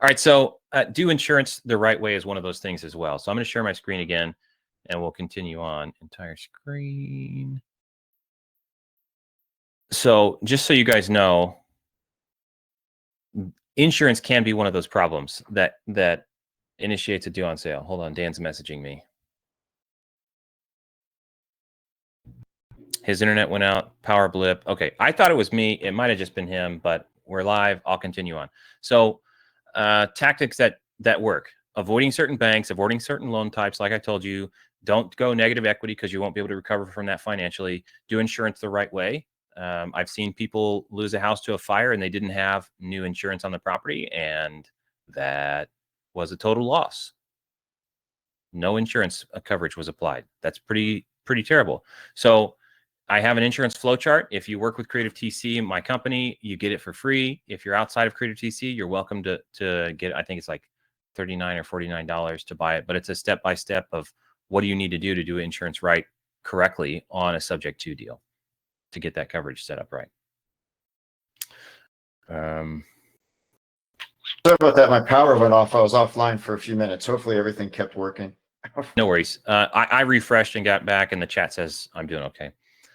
right. So do insurance the right way is one of those things as well. So I'm going to share my screen again and we'll continue on. Entire screen. So just so you guys know, insurance can be one of those problems that initiates a due on sale. Hold on. Dan's messaging me. His internet went out, power blip. Okay, I thought it was me. It might have just been him, but we're live. I'll continue on. So tactics that work. Avoiding certain banks, avoiding certain loan types, like I told you. Don't go negative equity because you won't be able to recover from that financially. Do insurance the right way. I've seen people lose a house to a fire and they didn't have new insurance on the property, and that was a total loss. No insurance coverage was applied. That's pretty terrible. So I have an insurance flow chart. If you work with Creative TC, my company, you get it for free. If you're outside of Creative TC, you're welcome to get it. I think it's like $39 or $49 to buy it, but it's a step-by-step of what do you need to do insurance right correctly on a subject to deal to get that coverage set up right.
Sorry about that. My power went off. I was offline for a few minutes. Hopefully everything kept working.
No worries. I refreshed and got back and the chat says I'm doing okay.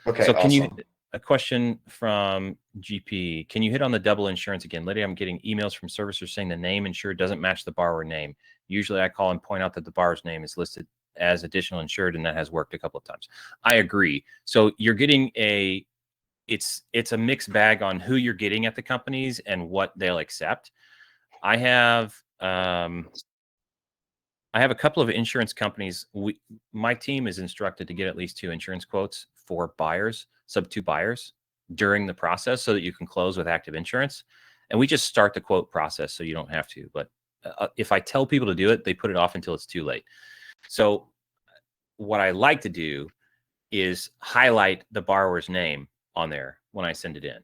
Okay.
So can
awesome.
a question from GP, can you hit on the double insurance again? Lately, I'm getting emails from servicers saying the name insured doesn't match the borrower name. Usually I call and point out that the borrower's name is listed as additional insured, and that has worked a couple of times. I agree. So you're getting it's a mixed bag on who you're getting at the companies and what they'll accept. I have a couple of insurance companies. My team is instructed to get at least 2 insurance quotes for buyers, sub-2 buyers during the process so that you can close with active insurance. And we just start the quote process so you don't have to. But if I tell people to do it, they put it off until it's too late. So what I like to do is highlight the borrower's name on there when I send it in.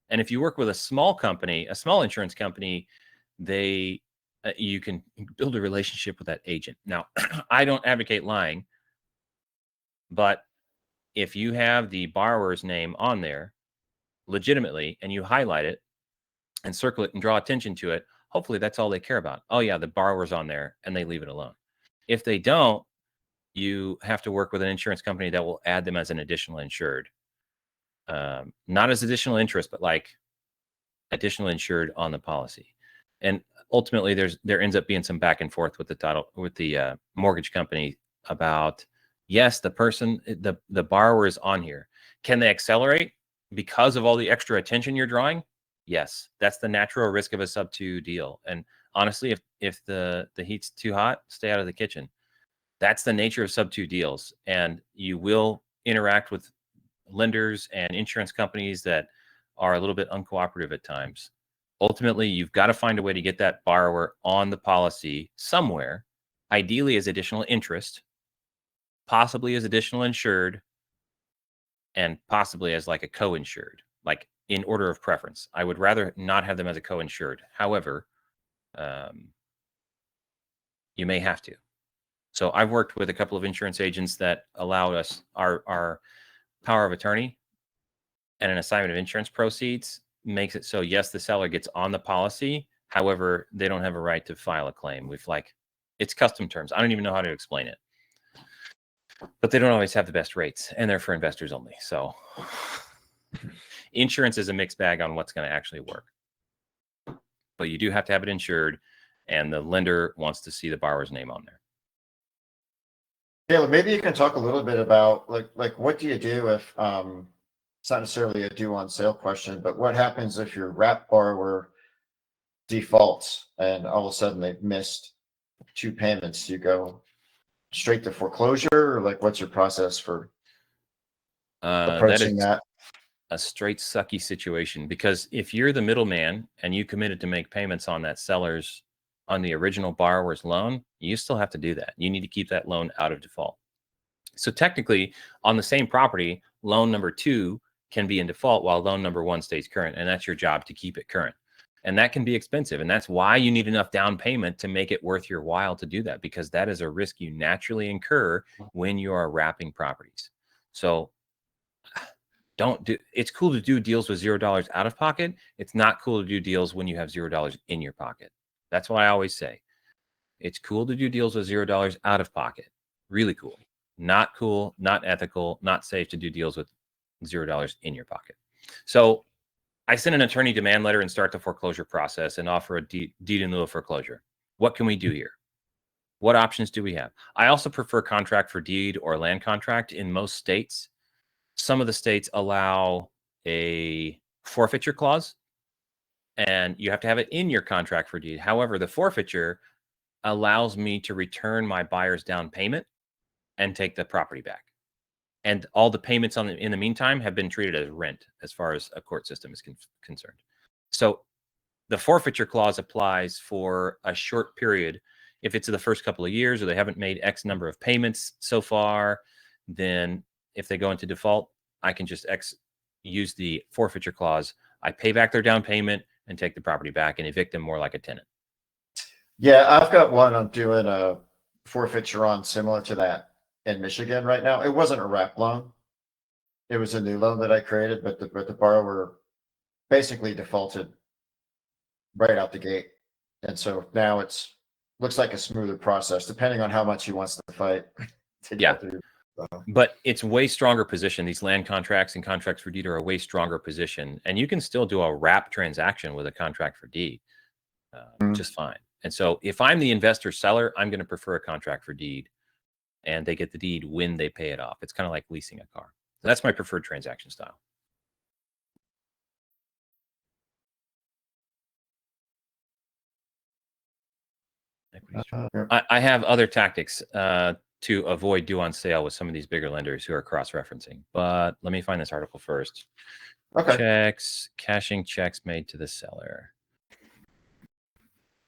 And if you work with a small company, a small insurance company, you can build a relationship with that agent. Now, I don't advocate lying, but if you have the borrower's name on there legitimately and you highlight it and circle it and draw attention to it, hopefully that's all they care about. Oh yeah, the borrower's on there, and they leave it alone. If they don't, you have to work with an insurance company that will add them as an additional insured. not as additional interest, but like additional insured on the policy. And ultimately there ends up being some back and forth with the mortgage company about, yes, the borrower is on here. Can they accelerate because of all the extra attention you're drawing? Yes, that's the natural risk of a sub 2 deal. And honestly, if the heat's too hot, stay out of the kitchen. That's the nature of sub 2 deals. And you will interact with lenders and insurance companies that are a little bit uncooperative at times. Ultimately, you've got to find a way to get that borrower on the policy somewhere, ideally as additional interest, possibly as additional insured, and possibly as like a co-insured, like in order of preference. I would rather not have them as a co-insured. However, you may have to. So I've worked with a couple of insurance agents that allow us our power of attorney and an assignment of insurance proceeds makes it so, yes, the seller gets on the policy. However, they don't have a right to file a claim. It's custom terms. I don't even know how to explain it. But they don't always have the best rates, and they're for investors only. So insurance is a mixed bag on what's going to actually work. But you do have to have it insured, and the lender wants to see the borrower's name on there.
Caleb, maybe you can talk a little bit about like what do you do if it's not necessarily a due on sale question, but what happens if your wrap borrower defaults and all of a sudden they've missed 2 payments? You go straight to foreclosure, or like what's your process for approaching that?
A straight sucky situation, because if you're the middleman and you committed to make payments on the original borrower's loan, you still have to do that. You need to keep that loan out of default. So technically, on the same property, loan number 2 can be in default while loan number 1 stays current, and that's your job to keep it current. And that can be expensive, and that's why you need enough down payment to make it worth your while to do that, because that is a risk you naturally incur when you are wrapping properties. So it's cool to do deals with $0 out of pocket. It's not cool to do deals when you have $0 in your pocket. That's what I always say. It's cool to do deals with $0 out of pocket. Really cool. Not cool, not ethical, not safe to do deals with $0 in your pocket. So I send an attorney demand letter and start the foreclosure process and offer a deed in lieu of foreclosure. What can we do here? What options do we have? I also prefer contract for deed or land contract in most states. Some of the states allow a forfeiture clause, and you have to have it in your contract for deed. However, the forfeiture allows me to return my buyer's down payment and take the property back. And all the payments in the meantime have been treated as rent as far as a court system is concerned. So the forfeiture clause applies for a short period. If it's in the first couple of years or they haven't made X number of payments so far, then if they go into default, I can just use the forfeiture clause. I pay back their down payment and take the property back and evict them more like a tenant.
Yeah, I've got one I'm doing a forfeiture on similar to that in Michigan right now. It wasn't a wrap loan. It was a new loan that I created, but the borrower basically defaulted right out the gate. And so now looks like a smoother process, depending on how much he wants to fight.
Yeah. But it's way stronger position. These land contracts and contracts for deed are a way stronger position. And you can still do a wrap transaction with a contract for deed just fine. And so if I'm the investor seller, I'm going to prefer a contract for deed, and they get the deed when they pay it off. It's kind of like leasing a car. So that's my preferred transaction style. I have other tactics to avoid due on sale with some of these bigger lenders who are cross-referencing. But let me find this article first.
Okay.
Cashing checks made to the seller.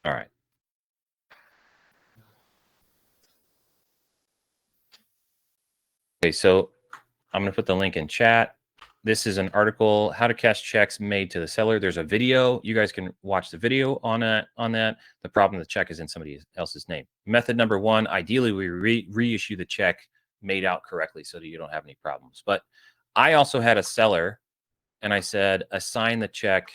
All right. Okay, so I'm going to put the link in chat. This is an article, how to cash checks made to the seller. There's a video. You guys can watch the video on that. The problem, the check is in somebody else's name. Method number 1, ideally we reissue the check made out correctly so that you don't have any problems. But I also had a seller, and I said, assign the check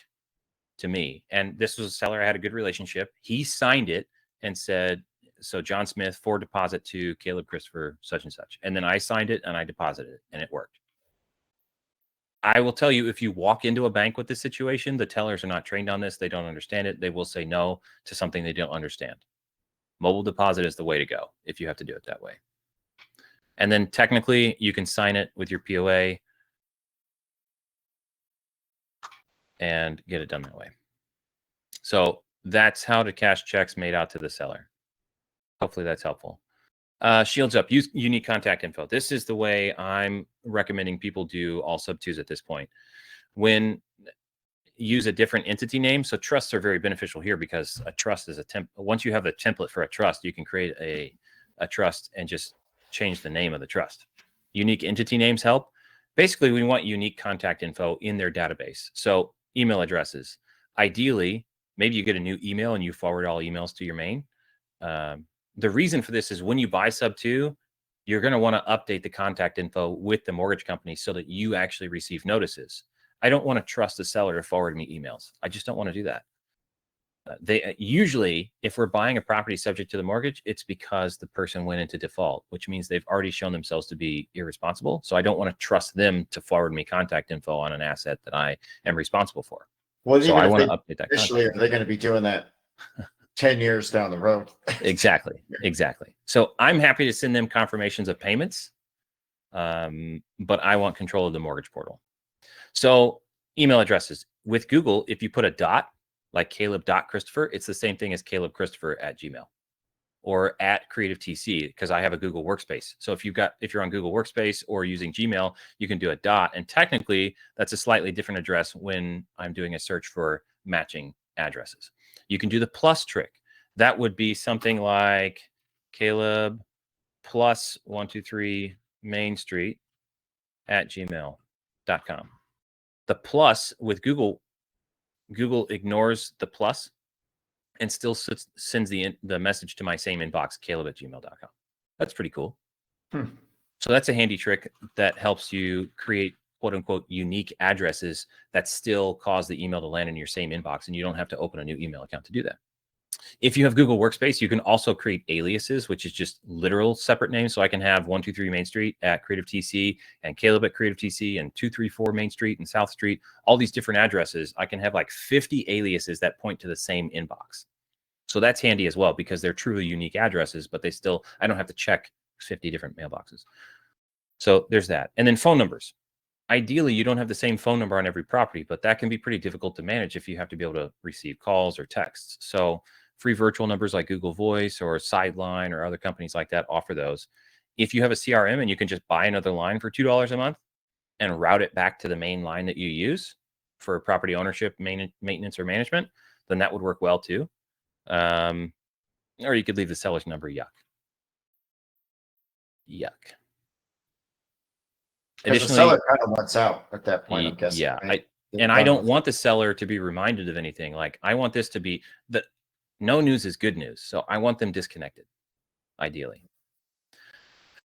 to me. And this was a seller I had a good relationship. He signed it and said, so John Smith, for deposit to Caleb Christopher, such and such. And then I signed it and I deposited it, and it worked. I will tell you, if you walk into a bank with this situation, the tellers are not trained on this. They don't understand it. They will say no to something they don't understand. Mobile deposit is the way to go if you have to do it that way. And then technically, you can sign it with your POA and get it done that way. So that's how to cash checks made out to the seller. Hopefully that's helpful. Shields up, use unique contact info. This is the way I'm recommending people do all sub-2s at this point. When use a different entity name. So trusts are very beneficial here because a trust is a once you have the template for a trust, you can create a trust and just change the name of the trust. Unique entity names help. Basically, we want unique contact info in their database. So email addresses. Ideally, maybe you get a new email and you forward all emails to your main. The reason for this is when you buy sub-2, you're going to want to update the contact info with the mortgage company so that you actually receive notices. I don't want to trust the seller to forward me emails. I just don't want to do that. They usually, if we're buying a property subject to the mortgage, it's because the person went into default, which means they've already shown themselves to be irresponsible. So I don't want to trust them to forward me contact info on an asset that I am responsible for.
Well,
so I want to update that.
Initially, are they going to be doing that 10 years down the road?
Exactly. So I'm happy to send them confirmations of payments, but I want control of the mortgage portal. So email addresses with Google, if you put a dot like Caleb.Christopher, it's the same thing as CalebChristopher@Gmail or @CreativeTC, because I have a Google Workspace. So if you're on Google Workspace or using Gmail, you can do a dot. And technically that's a slightly different address when I'm doing a search for matching addresses. You can do the plus trick. That would be something like Caleb plus 123 Main Street @gmail.com. The plus with Google ignores the plus and still sends the message to my same inbox, caleb@gmail.com. That's pretty cool. So that's a handy trick that helps you create quote unquote unique addresses that still cause the email to land in your same inbox, and you don't have to open a new email account to do that. If you have Google Workspace, you can also create aliases, which is just literal separate names. So I can have 123 Main Street @CreativeTC and Caleb @CreativeTC and 234 Main Street and South Street, all these different addresses. I can have like 50 aliases that point to the same inbox. So that's handy as well because they're truly unique addresses, but I don't have to check 50 different mailboxes. So there's that. And then phone numbers. Ideally, you don't have the same phone number on every property, but that can be pretty difficult to manage if you have to be able to receive calls or texts. So free virtual numbers like Google Voice or Sideline or other companies like that offer those. If you have a CRM and you can just buy another line for $2 a month and route it back to the main line that you use for property ownership, maintenance, or management, then that would work well too. Or you could leave the seller's number. Yuck.
Additionally, the seller kind of wants out at that point, I'm guessing.
Yeah,
right?
I don't want the seller to be reminded of anything. Like I want this to be that no news is good news. So I want them disconnected, ideally.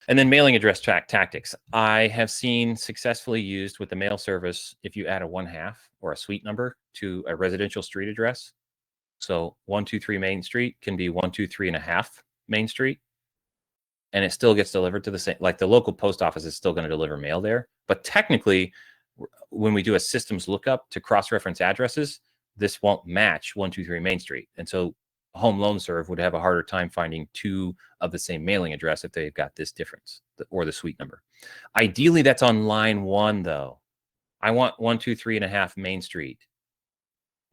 And then mailing address tactics. I have seen successfully used with the mail service if you add a 1/2 or a suite number to a residential street address. So 123 Main Street can be 123 1/2 Main Street. And it still gets delivered to the same, like the local post office is still going to deliver mail there. But technically, when we do a systems lookup to cross-reference addresses, this won't match 123 Main Street. And so Home Loan Serve would have a harder time finding two of the same mailing address if they've got this difference or the suite number. Ideally, that's on line 1, though. I want 123 1/2 Main Street,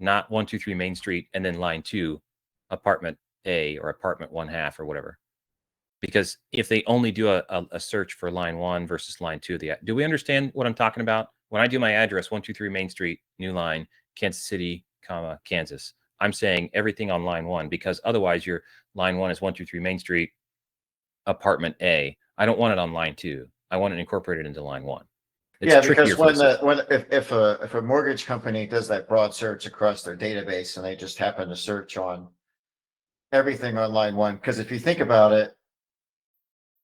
not 123 Main Street and then line 2, apartment A or apartment 1/2 or whatever. Because if they only do a search for line 1 versus line 2, do we understand what I'm talking about? When I do my address, 123 Main Street, new line, Kansas City, Kansas, I'm saying everything on line 1 because otherwise your line 1 is 123 Main Street, apartment A. I don't want it on line 2. I want it incorporated into line 1.
It's because if a mortgage company does that broad search across their database and they just happen to search on everything on line 1, because if you think about it,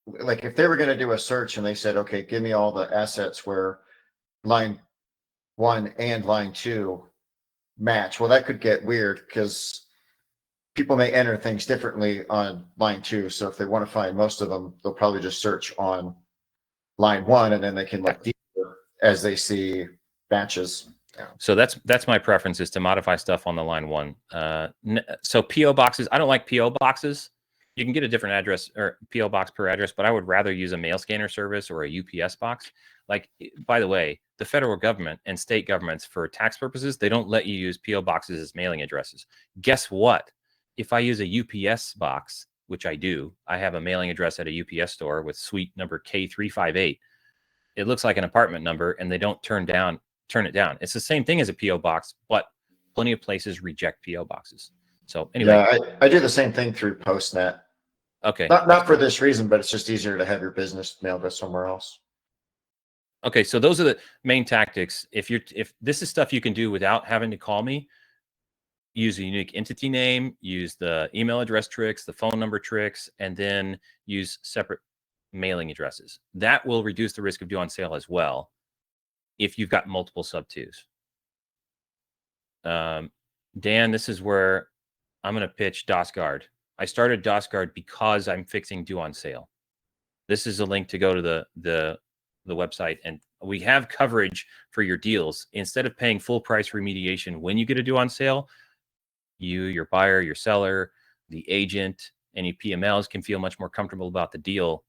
like if they were going to do a search and they said, okay, give me all the assets where line 1 and line 2 match. Well, that could get weird because people may enter things differently on line 2. So if they want to find most of them, they'll probably just search on line 1 and then they can look deeper as they see batches. Yeah.
So that's my preference, is to modify stuff on the line one. So PO boxes, I don't like PO boxes. You can get a different address or PO box per address, but I would rather use a mail scanner service or a UPS box. Like, by the way, the federal government and state governments, for tax purposes, they don't let you use PO boxes as mailing addresses. Guess what? If I use a UPS box, which I do, I have a mailing address at a UPS store with suite number K358. It looks like an apartment number, and they don't turn it down. It's the same thing as a PO box, but plenty of places reject PO boxes. So anyway,
Yeah, I do the same thing through Postnet.
okay,
Not for this reason, but it's just easier to have your business mailed to somewhere else.
okay. So those are the main tactics. If this is stuff you can do without having to call me, use a unique entity name, use the email address tricks, the phone number tricks, and then use separate mailing addresses. That will reduce the risk of due on sale as well, if you've got multiple sub twos. Dan, this is where I'm going to pitch DOSGuard. I started DOSGuard because I'm fixing due on sale. This is a link to go to the website, and we have coverage for your deals. Instead of paying full price remediation when you get a due on sale, you, your buyer, your seller, the agent, any PMLs can feel much more comfortable about the deal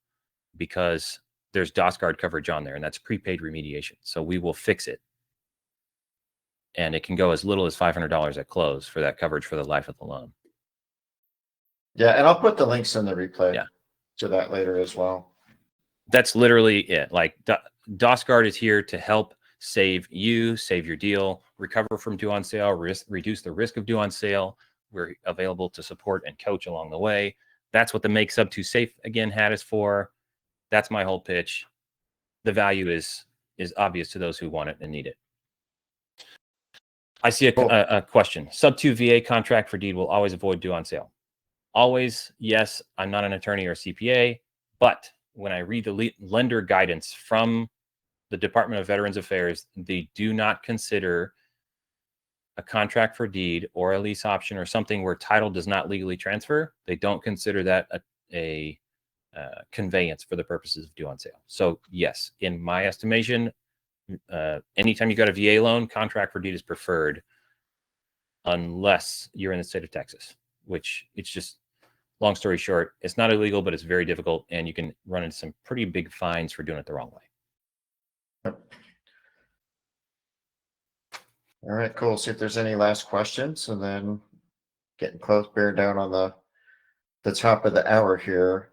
because there's DOSGuard coverage on there, and that's prepaid remediation. So we will fix it. And it can go as little as $500 at close for that coverage for the life of the loan.
Yeah, and I'll put the links in the replay to that later as well.
That's literally it. Like, DOSGuard is here to help save you, save your deal, recover from due on sale, reduce the risk of due on sale. We're available to support and coach along the way. That's what the Make Sub 2 Safe Again hat is for. That's my whole pitch. The value is obvious to those who want it and need it. I see a question. Sub 2 VA contract for deed will always avoid due on sale. Always, yes. I'm not an attorney or CPA, but when I read the lender guidance from the Department of Veterans Affairs, they do not consider a contract for deed or a lease option or something where title does not legally transfer. They don't consider that a conveyance for the purposes of due on sale. So yes, in my estimation, anytime you got a VA loan, contract for deed is preferred, unless you're in the state of Texas, which it's just, long story short, it's not illegal, but it's very difficult, and you can run into some pretty big fines for doing it the wrong way.
All right, cool. See if there's any last questions, and then getting close, bearing down on the top of the hour here.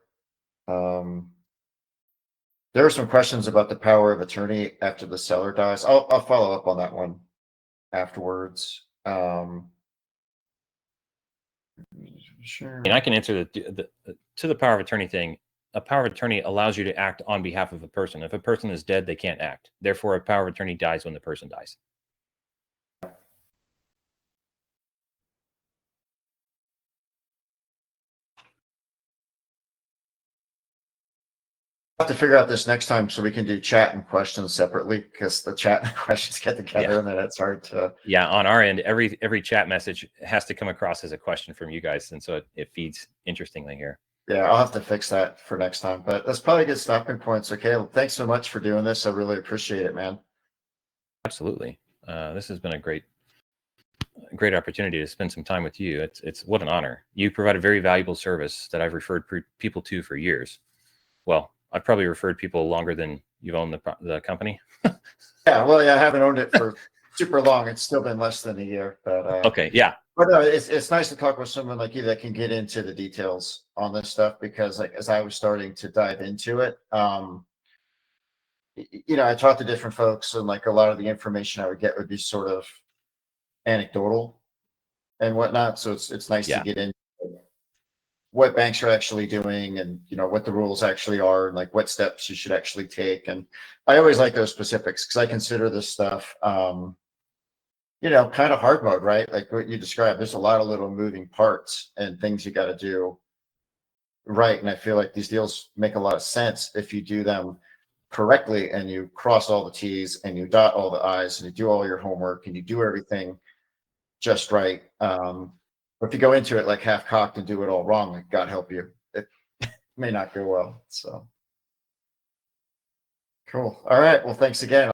There are some questions about the power of attorney after the seller dies. I'll follow up on that one afterwards. Sure.
And I can answer to the power of attorney thing. A power of attorney allows you to act on behalf of a person. If a person is dead, they can't act. Therefore, a power of attorney dies when the person dies.
Have to figure out this next time so we can do chat and questions separately, because the chat and questions get together and then it's hard to.
Yeah, on our end, every chat message has to come across as a question from you guys, and so it feeds interestingly here.
Yeah, I'll have to fix that for next time, but that's probably a good stopping point. So Caleb, thanks so much for doing this. I really appreciate it, man.
Absolutely. This has been a great opportunity to spend some time with you. It's what an honor. You provide a very valuable service that I've referred people to for years. Well, I've probably referred people longer than you've owned the company.
Yeah, well, yeah, I haven't owned it for super long. It's still been less than a year, but
okay, yeah.
But no, it's nice to talk with someone like you that can get into the details on this stuff, because like as I was starting to dive into it, you know, I talked to different folks, and like a lot of the information I would get would be sort of anecdotal and whatnot. So it's nice to get into what banks are actually doing, and you know what the rules actually are, and like what steps you should actually take. And I always like those specifics because I consider this stuff you know, kind of hard mode, right? Like what you described, there's a lot of little moving parts and things you got to do right. And I feel like these deals make a lot of sense if you do them correctly and you cross all the T's and you dot all the I's and you do all your homework and you do everything just right. But if you go into it like half cocked and do it all wrong, like God help you, it may not go well. So cool. All right. Well, thanks again.